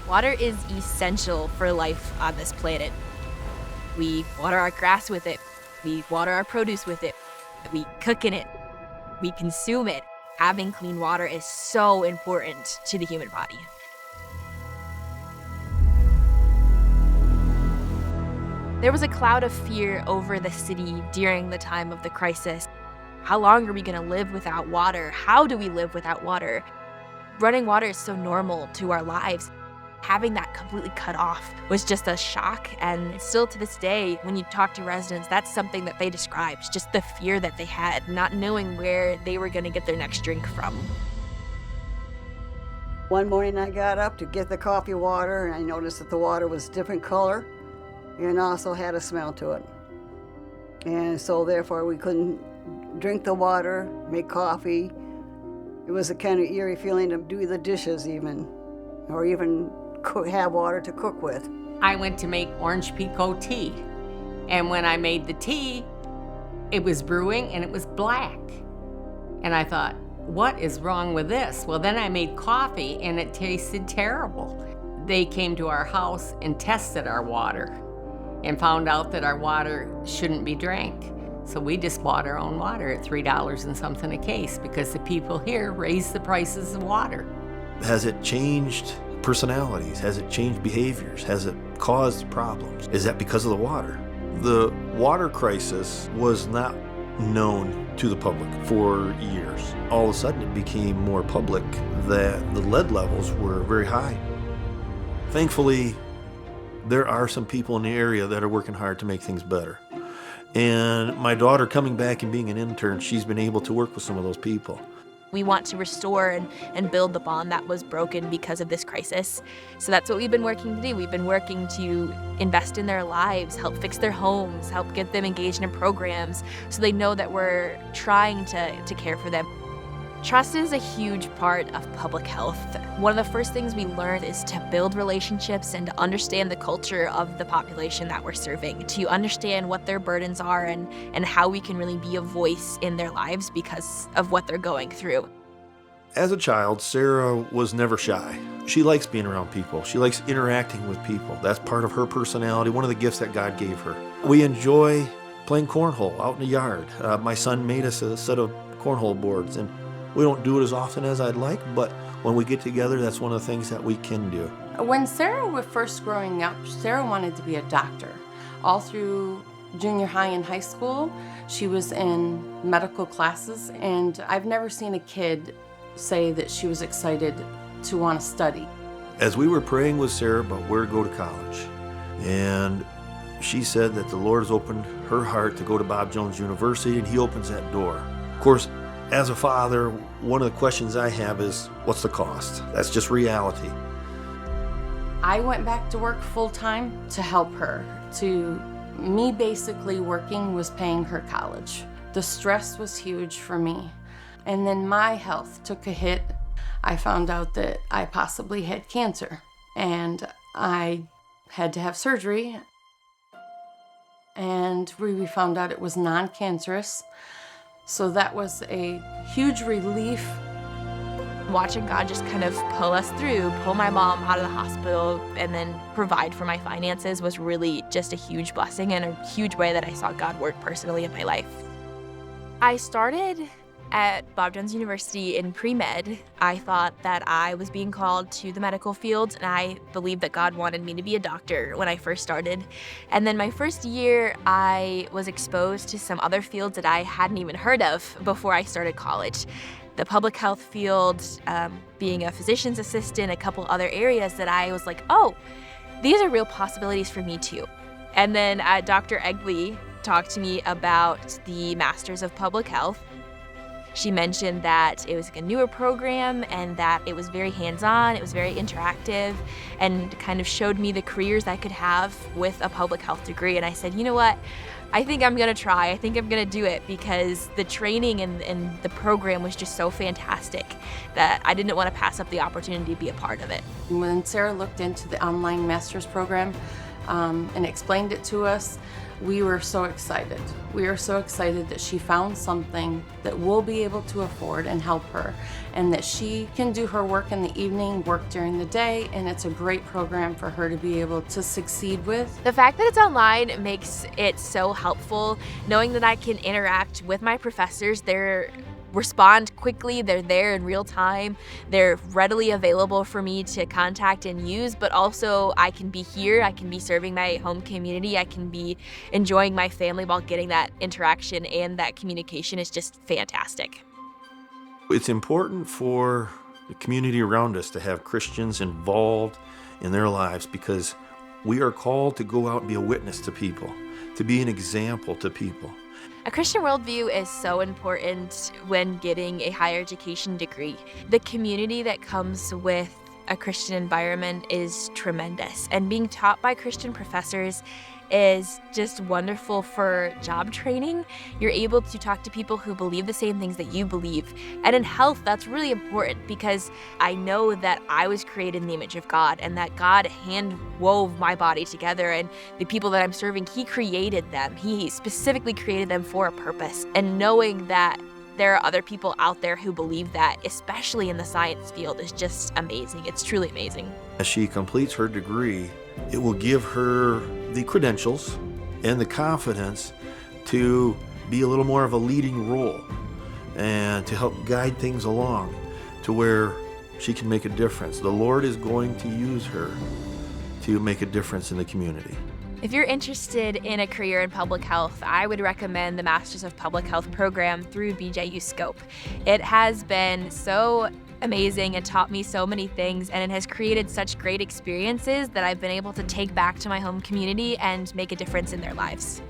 Water is essential for life on this planet. We water our grass with it. We water our produce with it. We cook in it. We consume it. Having clean water is so important to the human body. There was a cloud of fear over the city during the time of the crisis. How long are we going to live without water? How do we live without water? Running water is so normal to our lives. Having that completely cut off was just a shock, and still to this day, when you talk to residents, that's something that they describe, just the fear that they had, not knowing where they were going to get their next drink from. One morning I got up to get the coffee water, and I noticed that the water was a different color and also had a smell to it. And so therefore we couldn't drink the water, make coffee. It was a kind of eerie feeling to do the dishes even, or even have water to cook with. I went to make orange pekoe tea, and when I made the tea, it was brewing and it was black. And I thought, what is wrong with this? Well, then I made coffee and it tasted terrible. They came to our house and tested our water and found out that our water shouldn't be drank. So we just bought our own water at $3 and something a case because the people here raised the prices of water. Has it changed personalities? Has it changed behaviors? Has it caused problems? Is that because of the water? The water crisis was not known to the public for years. All of a sudden it became more public that the lead levels were very high. Thankfully, there are some people in the area that are working hard to make things better. And my daughter coming back and being an intern, she's been able to work with some of those people. We want to restore and build the bond that was broken because of this crisis. So that's what we've been working to do. We've been working to invest in their lives, help fix their homes, help get them engaged in programs so they know that we're trying to care for them. Trust is a huge part of public health. One of the first things we learned is to build relationships and to understand the culture of the population that we're serving, to understand what their burdens are and how we can really be a voice in their lives because of what they're going through. As a child, Sarah was never shy. She likes being around people. She likes interacting with people. That's part of her personality, one of the gifts that God gave her. We enjoy playing cornhole out in the yard. My son made us a set of cornhole boards, and we don't do it as often as I'd like, but when we get together, that's one of the things that we can do. When Sarah was first growing up, Sarah wanted to be a doctor. All through junior high and high school, she was in medical classes, and I've never seen a kid say that she was excited to want to study. As we were praying with Sarah about where to go to college, and she said that the Lord has opened her heart to go to Bob Jones University, and he opens that door. Of course, as a father, one of the questions I have is, what's the cost? That's just reality. I went back to work full-time to help her. Me basically working was paying her college. The stress was huge for me. And then my health took a hit. I found out that I possibly had cancer, and I had to have surgery. And we found out it was non-cancerous. So that was a huge relief. Watching God just kind of pull us through, pull my mom out of the hospital, and then provide for my finances was really just a huge blessing and a huge way that I saw God work personally in my life. I started at Bob Jones University in pre-med. I thought that I was being called to the medical field, and I believed that God wanted me to be a doctor when I first started. And then my first year, I was exposed to some other fields that I hadn't even heard of before I started college. The public health field, being a physician's assistant, a couple other areas that I was like, oh, these are real possibilities for me too. And then Dr. Egley talked to me about the Masters of Public Health. She mentioned that it was like a newer program and that it was very hands-on, it was very interactive, and kind of showed me the careers I could have with a public health degree. And I said, you know what? I think I'm gonna try. I think I'm gonna do it because the training and the program was just so fantastic that I didn't want to pass up the opportunity to be a part of it. When Sarah looked into the online master's program, and explained it to us, we were so excited. We are so excited that she found something that we'll be able to afford and help her, and that she can do her work in the evening, work during the day, and it's a great program for her to be able to succeed with. The fact that it's online makes it so helpful, knowing that I can interact with my professors. They're respond quickly, they're there in real time, they're readily available for me to contact and use, but also I can be here, I can be serving my home community, I can be enjoying my family while getting that interaction, and that communication is just fantastic. It's important for the community around us to have Christians involved in their lives, because we are called to go out and be a witness to people, to be an example to people. A Christian worldview is so important when getting a higher education degree. The community that comes with a Christian environment is tremendous, and being taught by Christian professors is just wonderful for job training. You're able to talk to people who believe the same things that you believe. And in health, that's really important, because I know that I was created in the image of God, and that God hand wove my body together, and the people that I'm serving, He created them. He specifically created them for a purpose. And knowing that there are other people out there who believe that, especially in the science field, is just amazing. It's truly amazing. As she completes her degree, it will give her the credentials and the confidence to be a little more of a leading role and to help guide things along to where she can make a difference. The Lord is going to use her to make a difference in the community. If you're interested in a career in public health, I would recommend the Masters of Public Health program through BJU Scope. It has been so amazing and taught me so many things, and it has created such great experiences that I've been able to take back to my home community and make a difference in their lives.